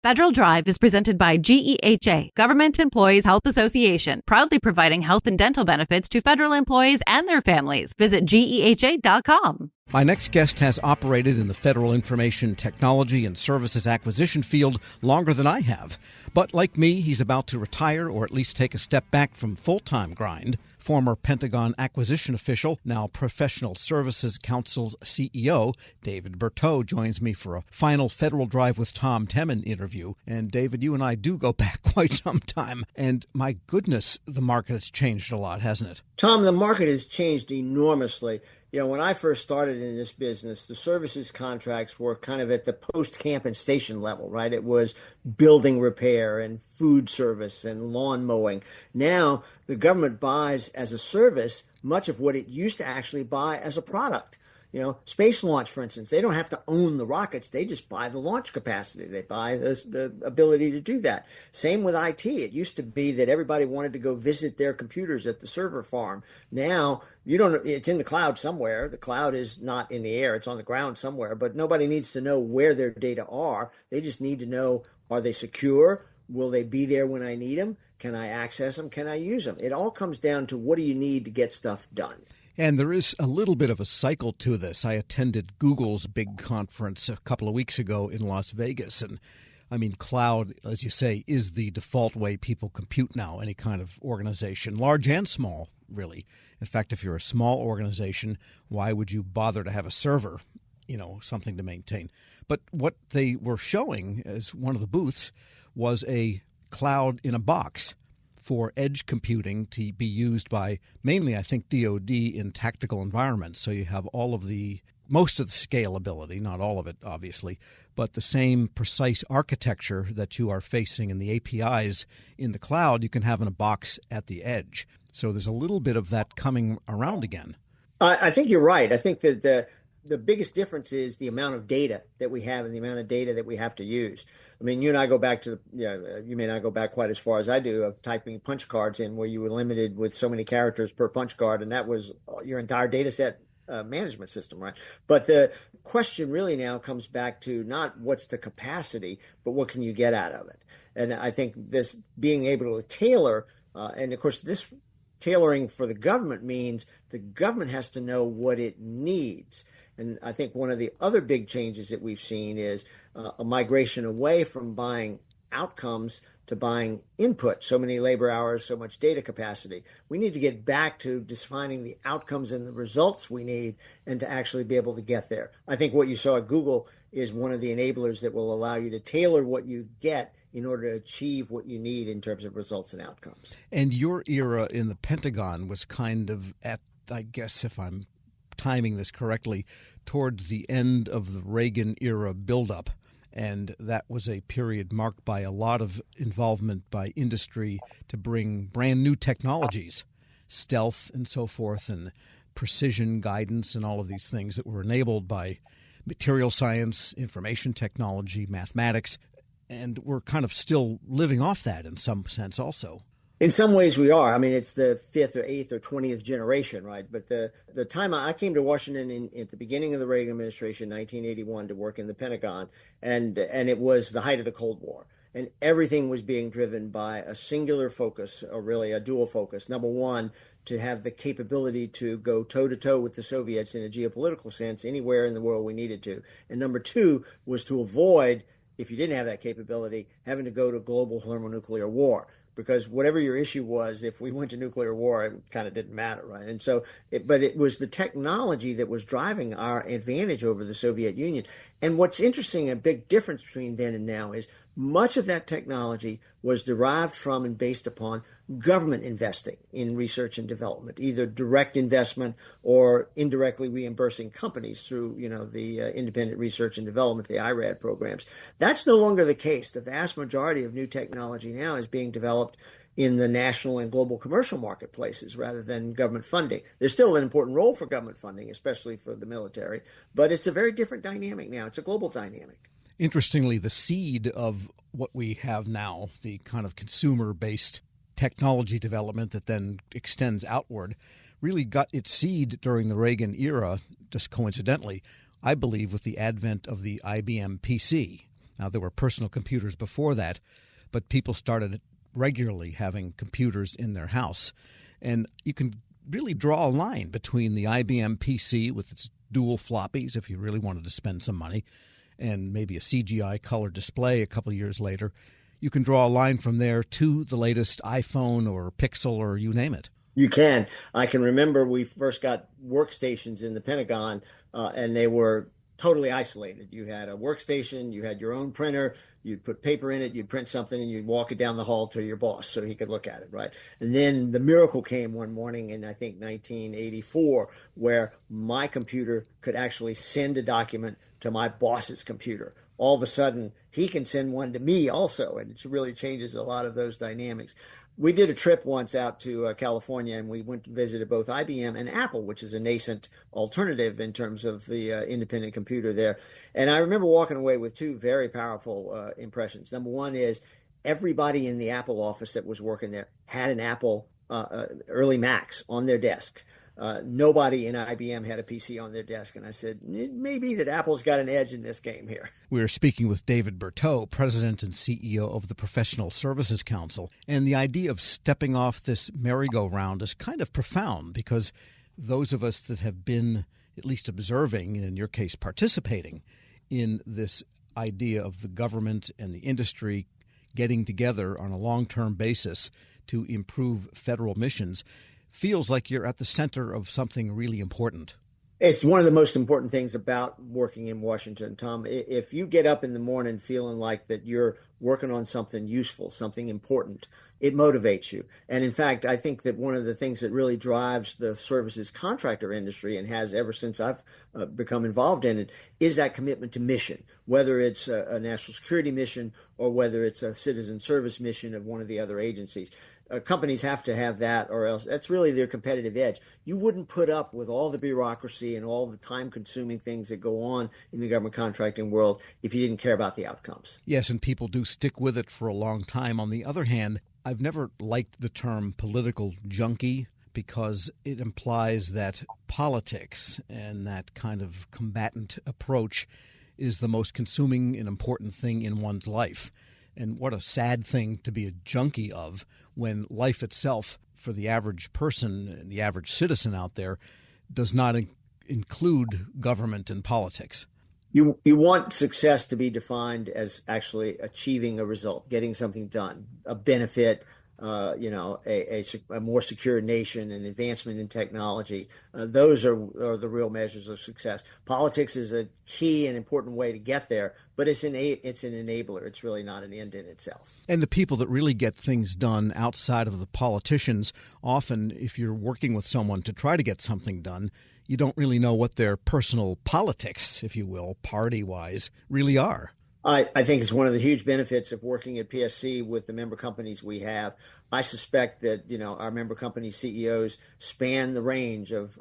Federal Drive is presented by GEHA, Government Employees Health Association, proudly providing health and dental benefits to federal employees and their families. Visit GEHA.com. My next guest has operated in the federal information technology and services acquisition field longer than I have. But like me, he's about to retire or at least take a step back from full-time grind. Former Pentagon acquisition official, now Professional Services Council's CEO, David Berteau, joins me for a final Federal Drive with Tom Temin interview. And David, you and I do go back quite some time. And my goodness, the market has changed a lot, hasn't it? Tom, the market has changed enormously. You know, when I first started in this business, the services contracts were kind of at the post-camp and station level, right? It was building repair and food service and lawn mowing. Now, the government buys as a service much of what it used to actually buy as a product. You know, space launch, for instance, they don't have to own the rockets. They just buy the launch capacity. They buy the ability to do that. Same with IT. It used to be that everybody wanted to go visit their computers at the server farm. Now, it's in the cloud somewhere. The cloud is not in the air. It's on the ground somewhere. But nobody needs to know where their data are. They just need to know, are they secure? Will they be there when I need them? Can I access them? Can I use them? It all comes down to what do you need to get stuff done. And there is a little bit of a cycle to this. I attended Google's big conference a couple of weeks ago in Las Vegas. And I mean, cloud, as you say, is the default way people compute now, any kind of organization, large and small, really. In fact, if you're a small organization, why would you bother to have a server, something to maintain? But what they were showing as one of the booths was a cloud in a box for edge computing to be used by mainly, I think, DoD in tactical environments. So you have most of the scalability, not all of it, obviously, but the same precise architecture that you are facing in the APIs in the cloud, you can have in a box at the edge. So there's a little bit of that coming around again. I think you're right. I think that the biggest difference is the amount of data that we have and the amount of data that we have to use. I mean, you and I go back to, you may not go back quite as far as I do, of typing punch cards in where you were limited with so many characters per punch card, and that was your entire data set management system, right? But the question really now comes back to not what's the capacity, but what can you get out of it? And I think this being able to tailor, and of course this tailoring for the government means the government has to know what it needs. And I think one of the other big changes that we've seen is a migration away from buying outcomes to buying input, so many labor hours, so much data capacity. We need to get back to defining the outcomes and the results we need and to actually be able to get there. I think what you saw at Google is one of the enablers that will allow you to tailor what you get in order to achieve what you need in terms of results and outcomes. And your era in the Pentagon was kind of at, I guess, if I'm timing this correctly, towards the end of the Reagan era buildup. And that was a period marked by a lot of involvement by industry to bring brand new technologies, stealth and so forth, and precision guidance and all of these things that were enabled by material science, information technology, mathematics. And we're kind of still living off that in some sense also. In some ways we are. I mean, it's the 5th or 8th or 20th generation, right? But the time I came to Washington at the beginning of the Reagan administration, 1981, to work in the Pentagon, and it was the height of the Cold War. And everything was being driven by a singular focus, or really a dual focus. Number one, to have the capability to go toe-to-toe with the Soviets in a geopolitical sense anywhere in the world we needed to. And number two was to avoid, if you didn't have that capability, having to go to global thermonuclear war. Because whatever your issue was, if we went to nuclear war, it kind of didn't matter, right? And so, but it was the technology that was driving our advantage over the Soviet Union. And what's interesting, a big difference between then and now is much of that technology was derived from and based upon government investing in research and development, either direct investment or indirectly reimbursing companies through, the independent research and development, the IRAD programs. That's no longer the case. The vast majority of new technology now is being developed in the national and global commercial marketplaces rather than government funding. There's still an important role for government funding, especially for the military, but it's a very different dynamic now. It's a global dynamic. Interestingly, the seed of what we have now, the kind of consumer-based technology development that then extends outward, really got its seed during the Reagan era, just coincidentally, I believe, with the advent of the IBM PC. Now, there were personal computers before that, but people started regularly having computers in their house. And you can really draw a line between the IBM PC with its dual floppies, if you really wanted to spend some money, and maybe a CGI color display a couple of years later. You can draw a line from there to the latest iPhone or Pixel or you name it. You can. I can remember we first got workstations in the Pentagon, and they were totally isolated. You had a workstation, you had your own printer, you'd put paper in it, you'd print something, and you'd walk it down the hall to your boss so he could look at it, right? And then the miracle came one morning in, I think, 1984, where my computer could actually send a document to my boss's computer. All of a sudden, he can send one to me also, and it really changes a lot of those dynamics. We did a trip once out to California, and we went to visit both IBM and Apple, which is a nascent alternative in terms of the independent computer there. And I remember walking away with two very powerful impressions. Number one is everybody in the Apple office that was working there had an Apple early Macs on their desk. Nobody in IBM had a PC on their desk. And I said, it may be that Apple's got an edge in this game here. We're speaking with David Berteau, President and CEO of the Professional Services Council. And the idea of stepping off this merry-go-round is kind of profound because those of us that have been at least observing, and in your case participating, in this idea of the government and the industry getting together on a long-term basis to improve federal missions, feels like you're at the center of something really important. It's one of the most important things about working in Washington, Tom. If you get up in the morning feeling like that you're working on something useful, something important, it motivates you. And in fact, I think that one of the things that really drives the services contractor industry, and has ever since I've become involved in it, is that commitment to mission, whether it's a national security mission or whether it's a citizen service mission of one of the other agencies. Companies have to have that, or else that's really their competitive edge. You wouldn't put up with all the bureaucracy and all the time-consuming things that go on in the government contracting world if you didn't care about the outcomes. Yes, and people do stick with it for a long time. On the other hand, I've never liked the term political junkie because it implies that politics and that kind of combatant approach is the most consuming and important thing in one's life. And what a sad thing to be a junkie of when life itself, for the average person and the average citizen out there, does not include government and politics. You want success to be defined as actually achieving a result, getting something done, a benefit, a more secure nation, an advancement in technology. Those are the real measures of success. Politics is a key and important way to get there, but it's an enabler. It's really not an end in itself. And the people that really get things done outside of the politicians, often if you're working with someone to try to get something done, you don't really know what their personal politics, if you will, party-wise, really are. I think it's one of the huge benefits of working at PSC with the member companies we have. I suspect that, our member company CEOs span the range of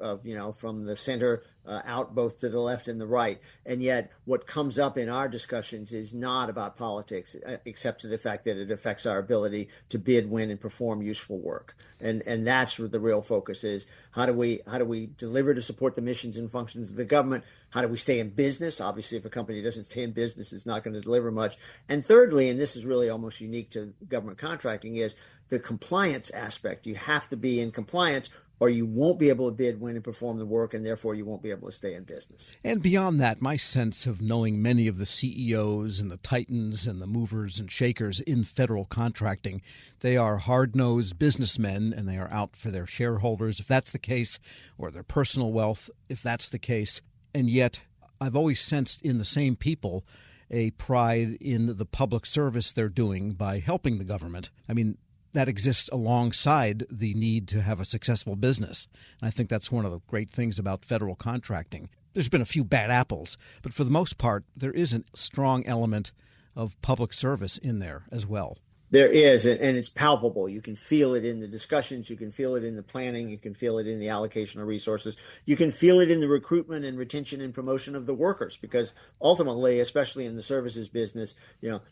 from the center out both to the left and the right. And yet what comes up in our discussions is not about politics, except to the fact that it affects our ability to bid, win, and perform useful work. And that's what the real focus is. How do we deliver to support the missions and functions of the government? How do we stay in business? Obviously, if a company doesn't stay in business, it's not going to deliver much. And thirdly, and this is really almost unique to government contracting, is the compliance aspect. You have to be in compliance or you won't be able to bid, win, and perform the work, and therefore you won't be able to stay in business. And beyond that, my sense of knowing many of the CEOs and the titans and the movers and shakers in federal contracting, they are hard-nosed businessmen, and they are out for their shareholders, if that's the case, or their personal wealth, if that's the case. And yet, I've always sensed in the same people a pride in the public service they're doing by helping the government. I mean, that exists alongside the need to have a successful business. And I think that's one of the great things about federal contracting. There's been a few bad apples, but for the most part, there is a strong element of public service in there as well. There is, and it's palpable. You can feel it in the discussions. You can feel it in the planning. You can feel it in the allocation of resources. You can feel it in the recruitment and retention and promotion of the workers, because ultimately, especially in the services business,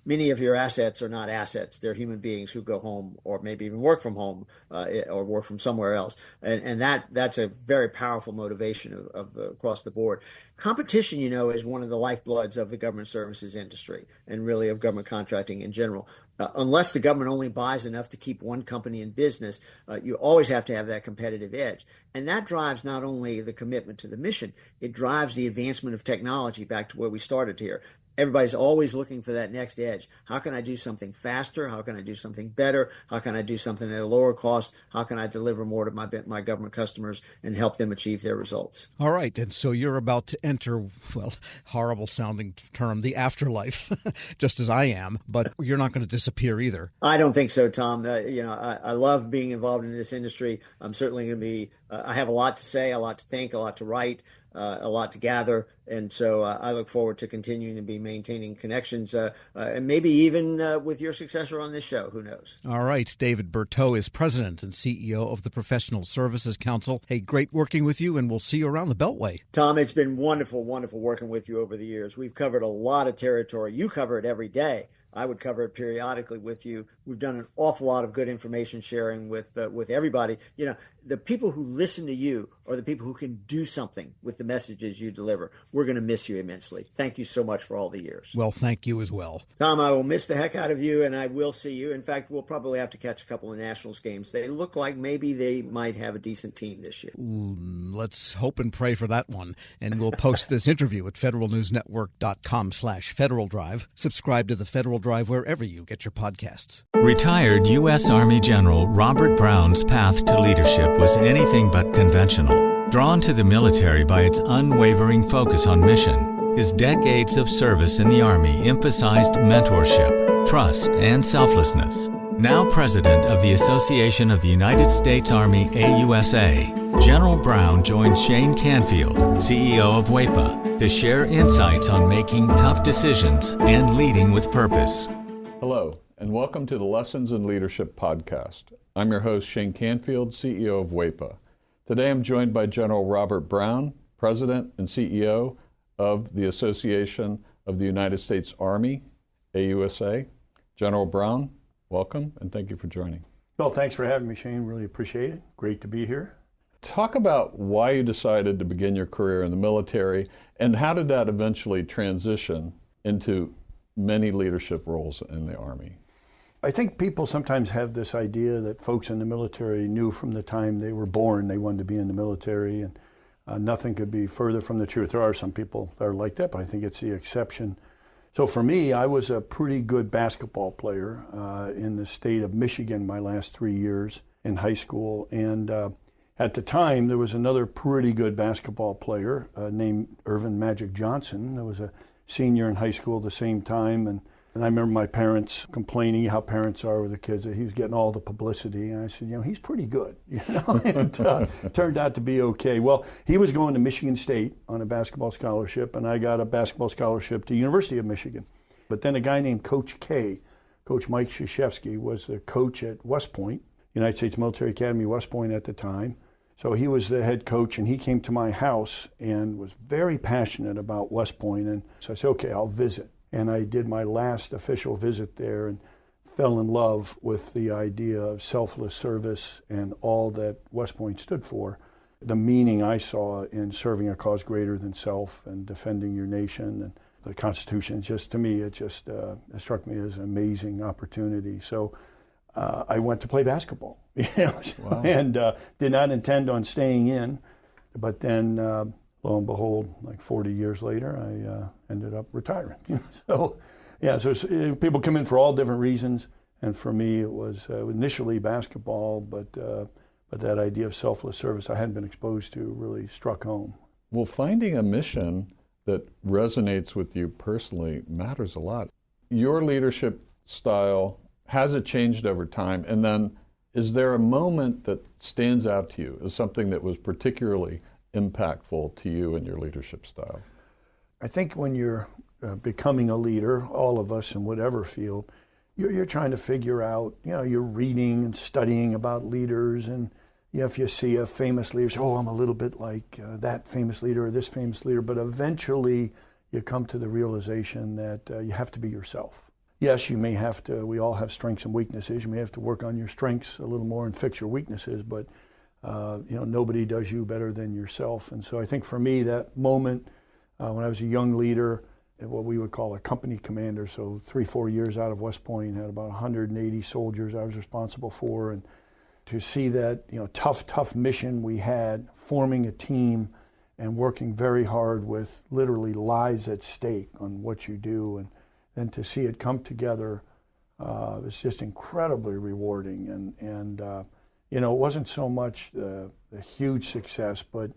many of your assets are not assets. They're human beings who go home or maybe even work from home or work from somewhere else. And that's a very powerful motivation of across the board. Competition, you know, is one of the lifebloods of the government services industry and really of government contracting in general. Unless the government only buys enough to keep one company in business, you always have to have that competitive edge. And that drives not only the commitment to the mission, it drives the advancement of technology back to where we started here. Everybody's always looking for that next edge. How can I do something faster? How can I do something better? How can I do something at a lower cost? How can I deliver more to my government customers and help them achieve their results? All right. And so you're about to enter, well, horrible sounding term, the afterlife, just as I am, but you're not going to disappear either. I don't think so, Tom. I love being involved in this industry. I'm certainly going to be, I have a lot to say, a lot to think, a lot to write. A lot to gather, and so I look forward to continuing to be maintaining connections, and maybe even with your successor on this show. Who knows? All right. David Berteau is president and CEO of the Professional Services Council. Hey, great working with you, and we'll see you around the Beltway. Tom, it's been wonderful working with you over the years. We've covered a lot of territory. You cover it every day. I would cover it periodically with you. We've done an awful lot of good information sharing with everybody. You know, the people who listen to you are the people who can do something with the messages you deliver. We're going to miss you immensely. Thank you so much for all the years. Well, thank you as well. Tom, I will miss the heck out of you, and I will see you. In fact, we'll probably have to catch a couple of Nationals games. They look like maybe they might have a decent team this year. Let's hope and pray for that one. And we'll post this interview at federalnewsnetwork.com/Federal Drive. Subscribe to the Federal Drive wherever you get your podcasts. Retired U.S. Army General Robert Brown's path to leadership was anything but conventional. Drawn to the military by its unwavering focus on mission, his decades of service in the Army emphasized mentorship, trust, and selflessness. Now president of the Association of the United States Army AUSA, General Brown joined Shane Canfield, CEO of WEPA, to share insights on making tough decisions and leading with purpose. Hello, and welcome to the Lessons in Leadership podcast. I'm your host, Shane Canfield, CEO of WEPA. Today I'm joined by General Robert Brown, President and CEO of the Association of the United States Army, AUSA. General Brown, welcome, and thank you for joining. Well, thanks for having me, Shane. Really appreciate it. Great to be here. Talk about why you decided to begin your career in the military, and how did that eventually transition into many leadership roles in the Army? I think people sometimes have this idea that folks in the military knew from the time they were born they wanted to be in the military, and nothing could be further from the truth. There are some people that are like that, but I think it's the exception. So for me, I was a pretty good basketball player in the state of Michigan my last 3 years in high school, and at the time there was another pretty good basketball player named Irvin Magic Johnson. There was a senior in high school at the same time, and I remember my parents complaining how parents are with the kids, that he was getting all the publicity. And I said, he's pretty good, and turned out to be okay. Well, he was going to Michigan State on a basketball scholarship, and I got a basketball scholarship to University of Michigan. But then a guy named Coach K, Coach Mike Krzyzewski, was the coach at West Point, United States Military Academy, West Point at the time. So he was the head coach, and he came to my house and was very passionate about West Point. And so I said, okay, I'll visit. And I did my last official visit there and fell in love with the idea of selfless service and all that West Point stood for. The meaning I saw in serving a cause greater than self and defending your nation and the Constitution, just to me, it struck me as an amazing opportunity. So I went to play basketball, Wow. and did not intend on staying in, but then lo and behold, like 40 years later, I ended up retiring. So people come in for all different reasons, and for me it was initially basketball, but that idea of selfless service I hadn't been exposed to really struck home. Well, finding a mission that resonates with you personally matters a lot. Your leadership style, has it changed over time? And then is there a moment that stands out to you as something that was particularly impactful to you and your leadership style? I think when you're becoming a leader, all of us in whatever field, you're trying to figure out, you're reading and studying about leaders, and if you see a famous leader, say, oh, I'm a little bit like that famous leader or this famous leader, but eventually you come to the realization that you have to be yourself. Yes, you may have to, we all have strengths and weaknesses. You may have to work on your strengths a little more and fix your weaknesses, but nobody does you better than yourself. And so I think for me, that moment When I was a young leader, what we would call a company commander, so 3-4 years out of West Point, had about 180 soldiers I was responsible for, and to see that tough mission we had, forming a team and working very hard with literally lives at stake on what you do, and then to see it come together was just incredibly rewarding. And it wasn't so much the huge success, but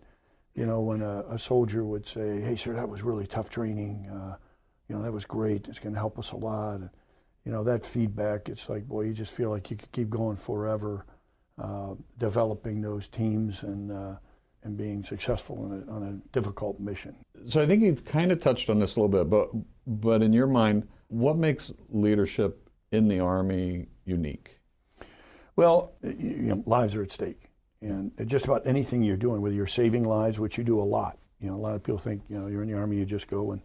when a soldier would say, "Hey, sir, that was really tough training. That was great. It's going to help us a lot." And, that feedback, it's like, boy, you just feel like you could keep going forever, developing those teams and being successful on a difficult mission. So I think you've kind of touched on this a little bit, but in your mind, what makes leadership in the Army unique? Well, lives are at stake. And just about anything you're doing, whether you're saving lives, which you do a lot. A lot of people think, you're in the Army, you just go and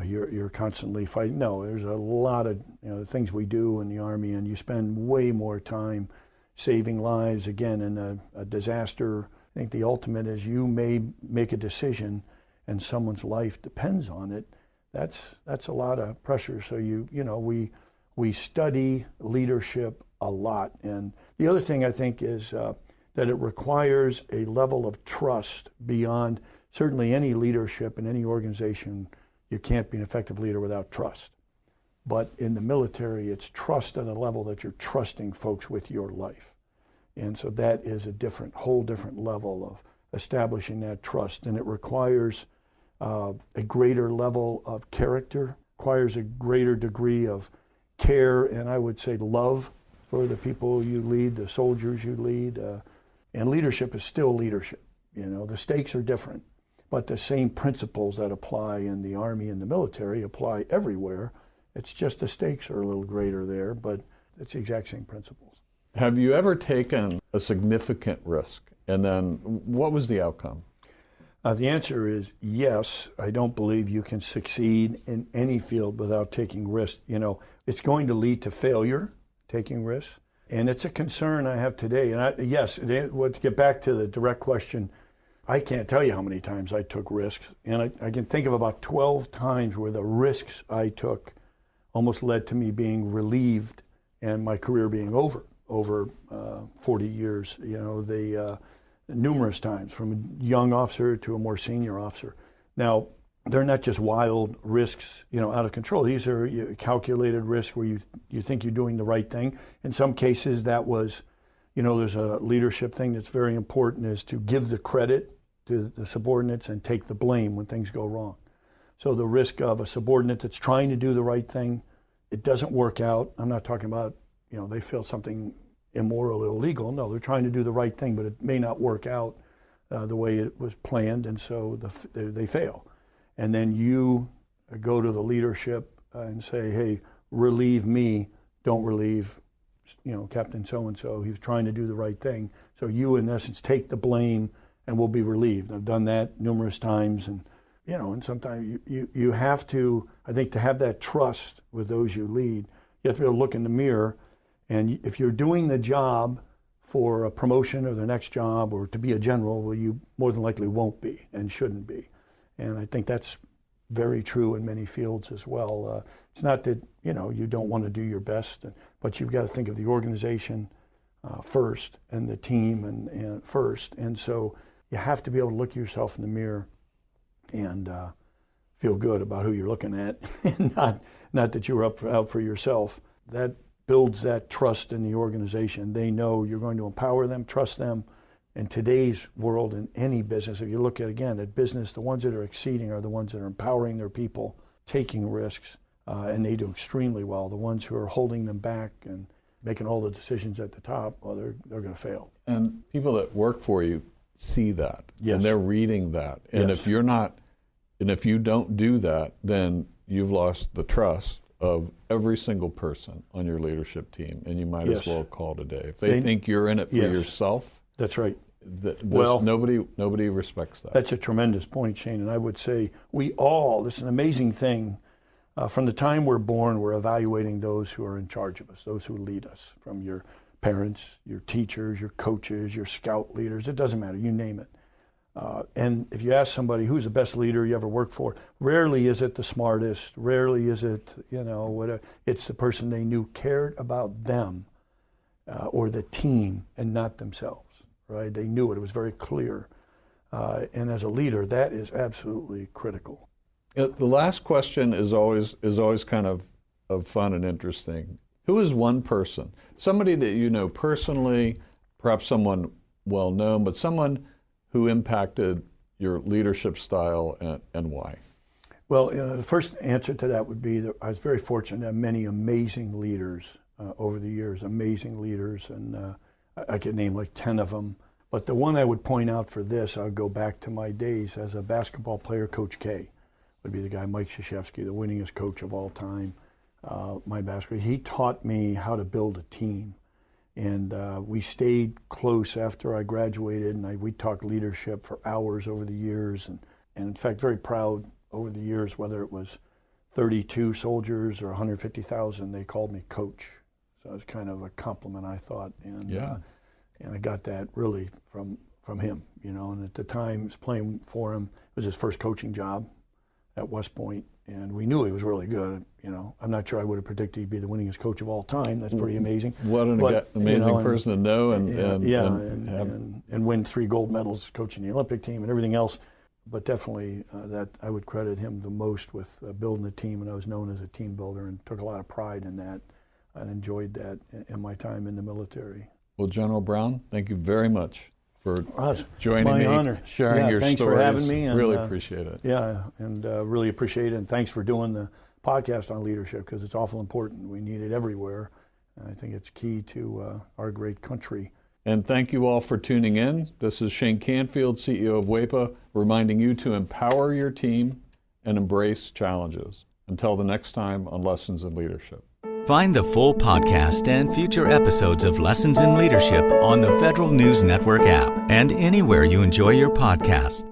you're constantly fighting. No, there's a lot of things we do in the Army, and you spend way more time saving lives. Again, in a disaster, I think the ultimate is you may make a decision and someone's life depends on it. That's a lot of pressure. So we study leadership a lot. And the other thing I think is that it requires a level of trust beyond certainly any leadership in any organization. You can't be an effective leader without trust. But in the military, it's trust at a level that you're trusting folks with your life. And so that is a whole different level of establishing that trust. And it requires a greater level of character, requires a greater degree of care, and I would say love for the people you lead, the soldiers you lead. And leadership is still leadership. The stakes are different, but the same principles that apply in the Army and the military apply everywhere. It's just the stakes are a little greater there, but it's the exact same principles. Have you ever taken a significant risk, and then what was the outcome? The answer is yes. I don't believe you can succeed in any field without taking risks. It's going to lead to failure, taking risks. And it's a concern I have today. And to get back to the direct question, I can't tell you how many times I took risks. And I can think of about 12 times where the risks I took almost led to me being relieved and my career being over 40 years. Numerous times, from a young officer to a more senior officer. Now, they're not just wild risks, out of control. These are calculated risks where you think you're doing the right thing. In some cases, that was, there's a leadership thing that's very important, is to give the credit to the subordinates and take the blame when things go wrong. So the risk of a subordinate that's trying to do the right thing, it doesn't work out. I'm not talking about, they feel something immoral or illegal. No, they're trying to do the right thing, but it may not work out the way it was planned, and so they fail. And then you go to the leadership and say, "Hey, relieve me. Don't relieve, Captain so-and-so. He was trying to do the right thing." So you, in essence, take the blame and will be relieved. I've done that numerous times, and sometimes you have to, I think, to have that trust with those you lead, you have to be able to look in the mirror. And if you're doing the job for a promotion or the next job or to be a general, well, you more than likely won't be and shouldn't be. And I think that's very true in many fields as well. It's not that, you don't want to do your best, but you've got to think of the organization first and the team and first. And so you have to be able to look yourself in the mirror and feel good about who you're looking at, and not that you were out for yourself. That builds that trust in the organization. They know you're going to empower them, trust them. In today's world, in any business, if you look at business, the ones that are exceeding are the ones that are empowering their people, taking risks, and they do extremely well. The ones who are holding them back and making all the decisions at the top, well, they're going to fail. And people that work for you see that, yes, and they're reading that. And yes, if you don't do that, then you've lost the trust of every single person on your leadership team, and you might yes, as well call it a day. If they think you're in it for yes, yourself, that's right. Nobody respects that. That's a tremendous point, Shane. And I would say this is an amazing thing. From the time we're born, we're evaluating those who are in charge of us, those who lead us, from your parents, your teachers, your coaches, your scout leaders. It doesn't matter, you name it. And if you ask somebody who's the best leader you ever worked for, rarely is it the smartest, rarely is it, whatever. It's the person they knew cared about them or the team and not themselves, right? They knew it. It was very clear. And as a leader, that is absolutely critical. The last question is always kind of fun and interesting. Who is one person, somebody that you know personally, perhaps someone well-known, but someone who impacted your leadership style and why? Well, the first answer to that would be that I was very fortunate to have many amazing leaders over the years, amazing leaders, and I could name like 10 of them. But the one I would point out for this, I'll go back to my days as a basketball player. Coach K would be the guy, Mike Krzyzewski, the winningest coach of all time. My basketball, he taught me how to build a team. And we stayed close after I graduated, and we talked leadership for hours over the years. And in fact, very proud over the years, whether it was 32 soldiers or 150,000, they called me coach. So it was kind of a compliment, I thought. And and I got that really from him, And at the time, I was playing for him. It was his first coaching job at West Point, and we knew he was really good. I'm not sure I would have predicted he'd be the winningest coach of all time. That's pretty amazing. What an amazing person to know and win 3 gold medals coaching the Olympic team and everything else. But definitely that I would credit him the most with building the team, and I was known as a team builder and took a lot of pride in that and enjoyed that in my time in the military. Well, General Brown, thank you very much for joining my me, honor. Sharing your thanks stories. For having me. And, really appreciate it. Yeah, and really appreciate it. And thanks for doing the podcast on leadership, because it's awful important. We need it everywhere. And I think it's key to our great country. And thank you all for tuning in. This is Shane Canfield, CEO of WEPA, reminding you to empower your team and embrace challenges. Until the next time on Lessons in Leadership. Find the full podcast and future episodes of Lessons in Leadership on the Federal News Network app and anywhere you enjoy your podcasts.